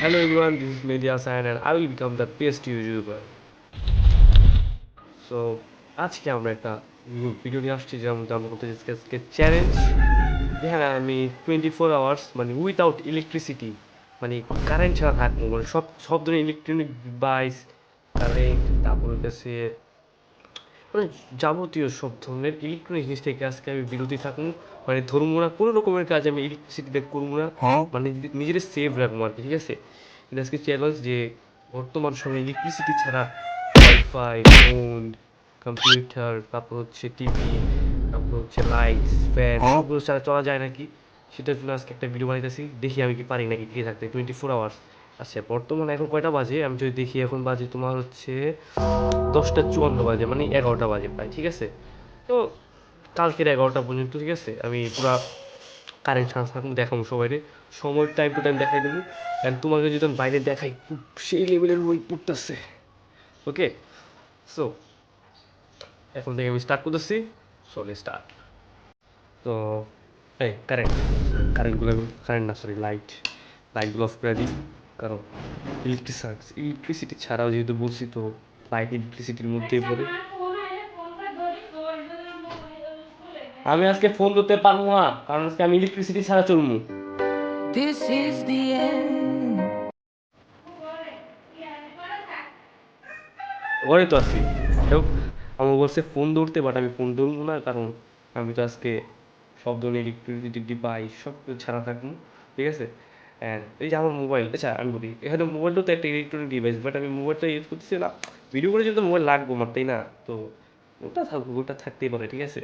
Hello everyone, this is Media Sayan and I will become the best YouTuber. So আজকে আমরা একটা video নিয়ে আসছি যেমন আমরা করতে যাচ্ছি আজকে চ্যালেঞ্জ যেখানে আমি 24 আওয়ার্স মানে উইথাউট ইলেকট্রিসিটি মানে কারেন্ট ছাড়া থাকবো মানে সব সব ধরনের ইলেকট্রনিক ডিভাইস কারেন্ট তারপর হচ্ছে মানে যাবতীয় সব ধরনের ইলেকট্রনিক জিনিস থেকে আজকে আমি বিরতি থাকবো মানে ধরবো না কোনো রকমের কাজ আমি ইলেকট্রিসিটিতে করবো না মানে নিজের সেভ রাখবো আর কি ঠিক আছে এটা আজকে চ্যালেঞ্জ যে বর্তমান সময়ে ইলেকট্রিসিটি ছাড়া ওয়াইফাই ফোন কম্পিউটার তারপর হচ্ছে টিভি তারপর হচ্ছে লাইটস ফ্যান সবগুলো ছাড়া চলা যায় নাকি সেটার জন্য আজকে একটা ভিডিও বানাইতেছি দেখি আমি কি পারি নাকি টিকে থাকতে 24 আওয়ার্স আচ্ছা বর্তমানে এখন কয়টা বাজে আমি যদি দেখি এখন বাজে তোমার হচ্ছে 10টা 54 বাজে মানে 11টা বাজে প্রায় ঠিক আছে তো কালকের 11টা পর্যন্ত ঠিক আছে আমি পুরা কারেন্ট ছাড়া থাকুন দেখাবো সবাই সময় টাইম টু টাইম দেখাই দেবো অ্যান্ড তোমাকে যদি আমি বাইরে দেখাই খুব সেই লেভেলের বই পড়তেছে ওকে সো এখন থেকে আমি স্টার্ট করতেছি চলে স্টার্ট তো এই কারেন্ট না সরি লাইটগুলো অফ করে দিই কারণ ইলেকট্রিসিটি ছাড়াও যেহেতু বলছি তো লাইট ইলেকট্রিসিটির মধ্যেই পড়ে আমি আজকে ফোন ধরতে পারবো না কারণ আজকে আমি ইলেকট্রিসিটি ছাড়া চলবো This is the end. ওরে তো আছি আমার বলছে ফোন ধরতে বাট আমি ফোন ধরবো না কারণ আমি তো আজকে সব ধরনের ইলেকট্রিসিটি ডিভাইস সব কিছু ছাড়া থাকবো ঠিক আছে অ্যান্ড এই যে আমার মোবাইল আচ্ছা আমি বলি এখানে মোবাইলটাও তো একটা ইলেকট্রনিক ডিভাইস বাট আমি মোবাইলটা ইউজ করতেছি না ভিডিও করে যেহেতু মোবাইল লাগবো আমার তাই না তো ওটা থাকতেই পারে ঠিক আছে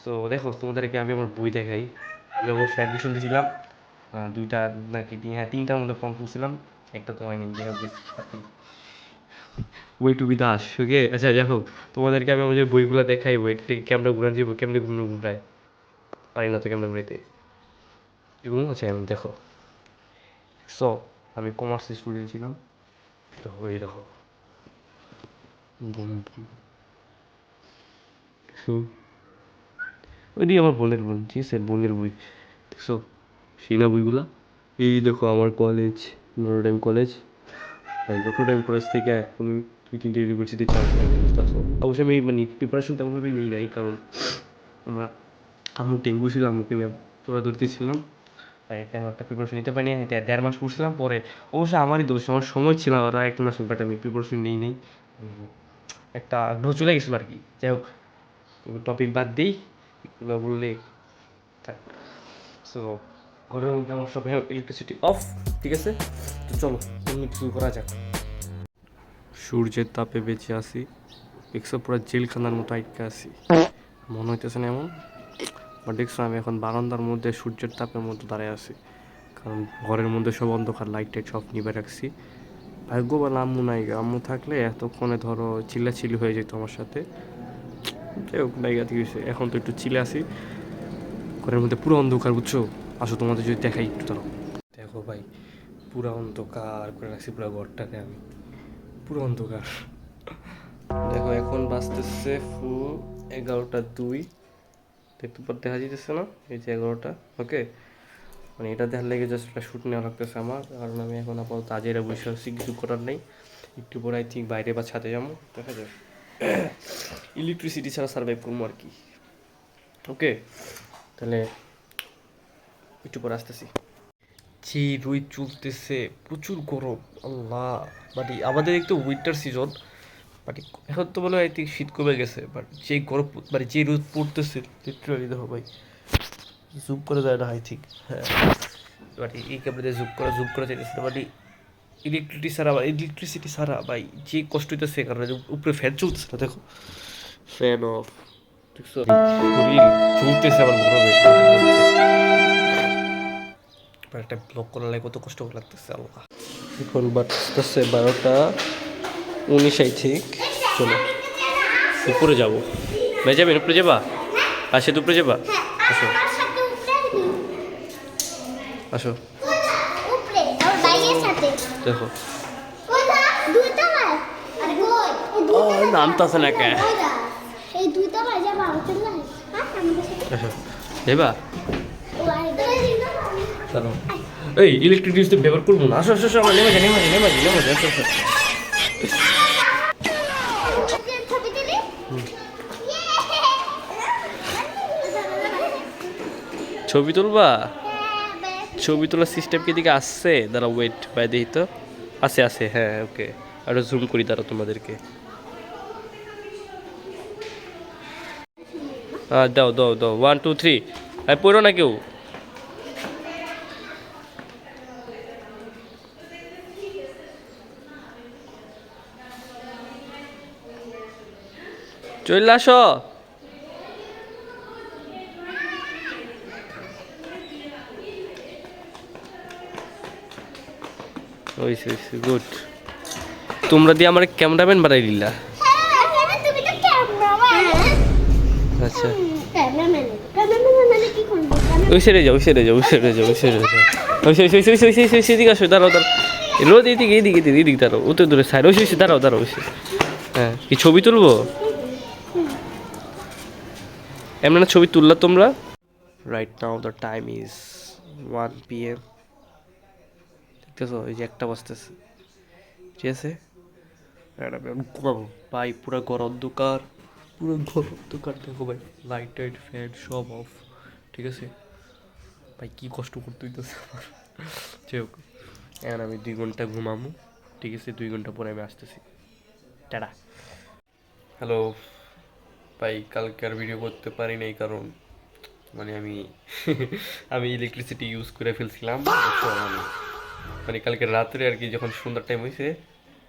সো দেখো তোমাদেরকে আমি আমার বই দেখাই অবশ্যই অ্যাডমিশন দিয়েছিলাম দুইটা নাকি তিনটার মধ্যে ফর্ম তুলছিলাম একটা তো হয়নি ওয়ে টু বি দাস ওকে আচ্ছা দেখো তোমাদেরকে আমি আমাদের বইগুলো দেখাই বই ক্যামেরা ঘুরান যাবো কেমনি ঘুরায় পারি না তো ক্যামেরা ঘুরাইতে এগুলো আছে আমি দেখো সো আমি কমার্স স্টুডেন্ট ছিলাম দেখো এই দেখো বুম সো ওইটি আমার বোনের বোন ঠিক আছে বোনের বই দেখছো সেই না বইগুলা এই দেখো আমার college Notre Dame college Notre Dame college থেকে এখন 2-3টে ইউনিভার্সিটি চান্স পাই বুঝতেছো অবশ্যই আমি মানে প্রিপারেশন তেমনভাবে নিই নাই কারণ আমরা আম্মু ডেঙ্গু ছিল আম্মুকে তোরা ধরতেছিলাম তাই তেমন একটা প্রিপারেশন নিতে পারিনি 1.5 মাস পড়ছিলাম পরে অবশ্যই আমারই দোষ আমার সময় ছিল ওরা 1 মাস বাট আমি প্রিপারেশন নিই নেই একটা আগ্রহ চলে গেছিলো আর কি যাই হোক টপিক বাদ দিই এগুলো বললে থাক সো ঘরের মধ্যে আমার সব ইলেকট্রিসিটি অফ ঠিক আছে তো চলো শুরু করা যাক সূর্যের তাপে বেঁচে আসি দেখছো পুরো জেলখানার মতো আটকে আসি মনে হইতেছে না এমন বা দেখছো আমি এখন বারান্দার মধ্যে সূর্যের তাপের মধ্যে দাঁড়িয়ে আছি কারণ ঘরের মধ্যে সব অন্ধকার লাইট টাইট সব নিভে রাখছি ভাগ্যবান আম্মু নাই আম্মু থাকলে এতক্ষণে ধরো চিল্লাচিল্লি হয়ে যেত আমার সাথে যাই হোক নাইগা ঠিক আছে এখন তো একটু চিলে আসি ঘরের মধ্যে পুরো অন্ধকার বুঝছো আসো তোমাদের যদি দেখাই একটু ধরো দেখো ভাই পুরো অন্ধকার করে রাখছি পুরো ঘরটাকে আমি পুরো অন্ধকার দেখো এখন বাজতেছে 11টা 2 দেখতে পর দেখা যেতেছে না এই যে 11টা ওকে মানে এটা দেখার লেগে জাস্ট একটা শ্যুট নেওয়া লাগতেছে আমার কারণ আমি এখন আপাতত আজেরা বসে আছি কিছু করার নেই একটু পরে আই থিঙ্ক বাইরে বা ছাদে যাবো দেখা যাবে ইলেকট্রিসিটি ছাড়া সার্ভাইভ করবো আর কি ওকে তাহলে একটু পরে আসতেছি যে রোদ চলতেছে প্রচুর গরম আল্লাহ বাট আমাদের একটু উইন্টার সিজন বাট এখন তো বলে আই থিঙ্ক শীত কমে গেছে বাট যে গরম মানে যে রোদ পড়তেছে লিটারালি দেখো ভাই জুম করে যায় না আই থিঙ্ক হ্যাঁ বাট এই ক্যামেরাতে জুম করে যাইতেছে না মানে ইলেকট্রিসিটি ছাড়া ভাই যে কষ্ট হইতেছে কারণ উপরে ফ্যান চলতেছে না দেখো ফ্যান অফ দেখছো শরীর চলতেছে আমার গরমে একটা ব্লক করার লাগে কত কষ্ট লাগতেছে আল্লাহ এখন বাজতেছে 12টা 19 আই থিঙ্ক চলো উপরে যাবো ভাই যাবেন উপরে যাবা আসে উপরে যাবা আসো আসো দেখো নামতাছে না কে আসো যাবা চলো এই ইলেকট্রিক জিনিস তো ব্যবহার করবো না, আসো আসো আসো, আমার নেমে যা নেমে যা নেমে যা নেমে যা, আসো আসো। ছবি তুলি ছবি তুলবা? ছবি তোলার সিস্টেম কি দিকে আসছে? দাঁড়া ওয়েট বাই দেখি তো। আছে আছে, হ্যাঁ ওকে। আর জুম করি দাঁড়া তোমাদেরকে। দাও দাও দাও, 1 2 3। পড়ো না কেউ। চলে আসো। ওইসে ওইসে, গুড। তোমরা দিয়ে আমার ক্যামেরাম্যান বানাই দিলা। তুমি তো ক্যামেরাম্যান। আচ্ছা, ক্যামেরাম্যান ক্যামেরাম্যান মানে কি করব? ওই সাইডে যাও, ওই সাইডে যাও, ওই সাইডে যাও, ওই সাইডে যাও। ওই ওই ওই ওই ওই ওই এদিকে আসো, দাঁড়াও দাঁড়াও। রোদ এদিকে এদিকে এদিকে এদিকে দাঁড়াও, ওতে দূরে সাইড, ওই ওই দাঁড়াও দাঁড়াও, ওই হ্যাঁ। কি ছবি তুলবো? এমন না ছবি তুললা তোমরা? Right now the time is 1 PM। দেখতেছো এই যে 1টা বাজতেছে, ঠিক আছে? আর আমি এখন ঘুমাবো ভাই, পুরো ঘর অন্ধকার, পুরো ঘর অন্ধকার। দেখো ভাই, লাইট টাইট ফ্যান সব অফ, ঠিক আছে ভাই? কি কষ্ট করতে হইতেছে আমার। যাই হোক, এখন আমি 2 ঘন্টা ঘুমামো, ঠিক আছে? 2 ঘন্টা পরে আমি আসতেছি, টাটা। হ্যালো ভাই, কালকে আর ভিডিও করতে পারি নাই কারণ মানে আমি আমি ইলেকট্রিসিটি ইউজ করে ফেলছিলাম, বুঝছো? মানে কালকে রাত্রে আর কি, যখন সন্ধ্যার টাইম হয়েছে,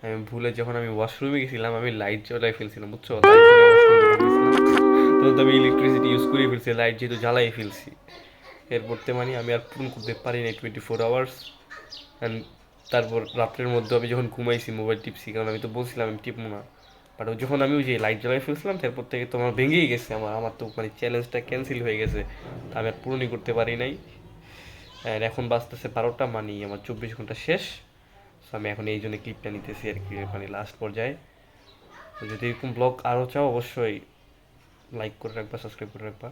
আমি ভুলে যখন আমি ওয়াশরুমে গেছিলাম, আমি লাইট জ্বালাই ফেলছিলাম, বুঝছো? লাইট জ্বালাই ওয়াশরুমে যখন গেছিলাম, তখন তো আমি ইলেকট্রিসিটি ইউজ করে ফেলছি, লাইট যেহেতু জ্বালাই ফেলছি। এরপর মানে আমি আর পূরণ করতে পারি নাই 24 আওয়ার্স। অ্যান্ড তারপর রাত্রের মধ্যে আমি যখন ঘুমাইছি মোবাইল টিপছি, কারণ আমি তো বলছিলাম আমি টিপবো না। বাট যখন আমি ওই যে লাইট জ্বালাই ফেলছিলাম, তারপর থেকে তো আমার ভেঙেই গেছে, আমার আমার তো মানে চ্যালেঞ্জটা ক্যান্সেল হয়ে গেছে। তা আমি আর পূরণই করতে পারি নাই। আর এখন বাজতেছে 12টা, মানে আমার 24 ঘন্টা শেষ। সো আমি এখন এই জন্য ক্লিপটা নিতেছি আর কি, মানে লাস্ট পর্যায়ে। তো যদি এরকম ব্লগ আরও চাও, অবশ্যই লাইক করে রাখবা, সাবস্ক্রাইব করে রাখবা।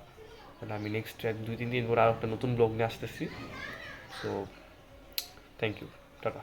তাহলে আমি নেক্সট 2-3 দিন পর আরও একটা নতুন ব্লগ নিয়ে আসতেছি। So thank you, tata.